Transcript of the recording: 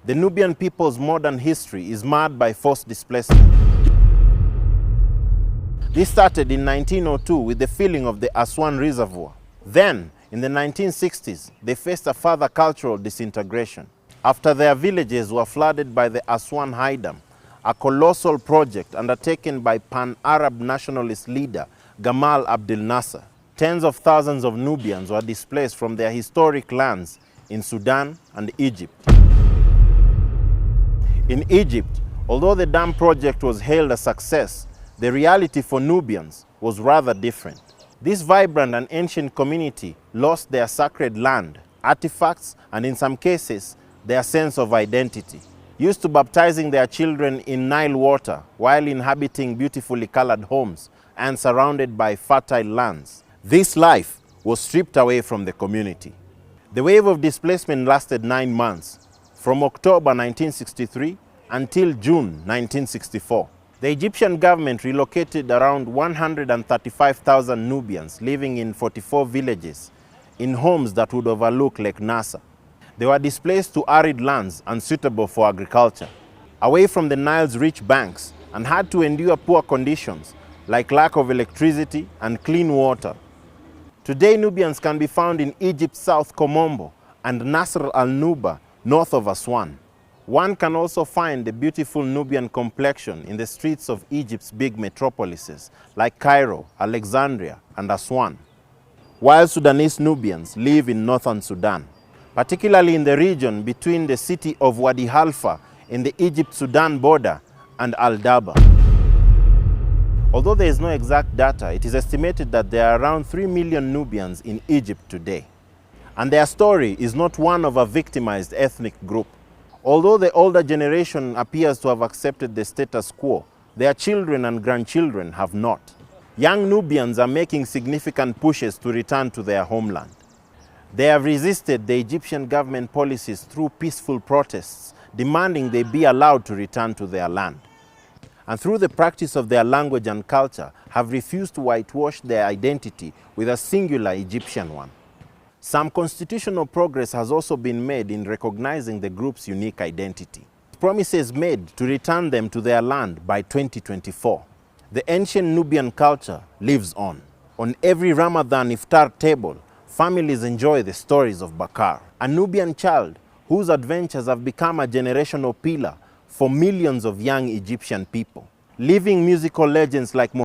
The Nubian people's modern history is marred by forced displacement. This started in 1902 with the filling of the Aswan Reservoir. Then, in the 1960s, they faced a further cultural disintegration after their villages were flooded by the Aswan Haidam, a colossal project undertaken by pan-Arab nationalist leader Gamal Abdel Nasser. Tens of thousands of Nubians were displaced from their historic lands in Sudan and Egypt. In Egypt, although the dam project was hailed a success, the reality for Nubians was rather different. This vibrant and ancient community lost their sacred land, artifacts, and in some cases, their sense of identity. Used to baptizing their children in Nile water while inhabiting beautifully colored homes and surrounded by fertile lands, this life was stripped away from the community. The wave of displacement lasted 9 months, from October 1963 until June 1964. The Egyptian government relocated around 135,000 Nubians living in 44 villages in homes that would overlook Lake Nasser. They were displaced to arid lands unsuitable for agriculture, away from the Nile's rich banks, and had to endure poor conditions like lack of electricity and clean water. Today, Nubians can be found in Egypt's South Komombo and Nasr al-Nuba, north of Aswan. One can also find the beautiful Nubian complexion in the streets of Egypt's big metropolises like Cairo, Alexandria, and Aswan. While Sudanese Nubians live in northern Sudan, particularly in the region between the city of Wadi Halfa in the Egypt-Sudan border and Al-Daba. Although there is no exact data, it is estimated that there are around 3 million Nubians in Egypt today. And their story is not one of a victimized ethnic group. Although the older generation appears to have accepted the status quo, their children and grandchildren have not. Young Nubians are making significant pushes to return to their homeland. They have resisted the Egyptian government policies through peaceful protests, demanding they be allowed to return to their land. And through the practice of their language and culture, have refused to whitewash their identity with a singular Egyptian one. Some constitutional progress has also been made in recognizing the group's unique identity. Promises made to return them to their land by 2024. The ancient Nubian culture lives on. On every Ramadan iftar table, families enjoy the stories of Bakar, a Nubian child whose adventures have become a generational pillar for millions of young Egyptian people. Living musical legends like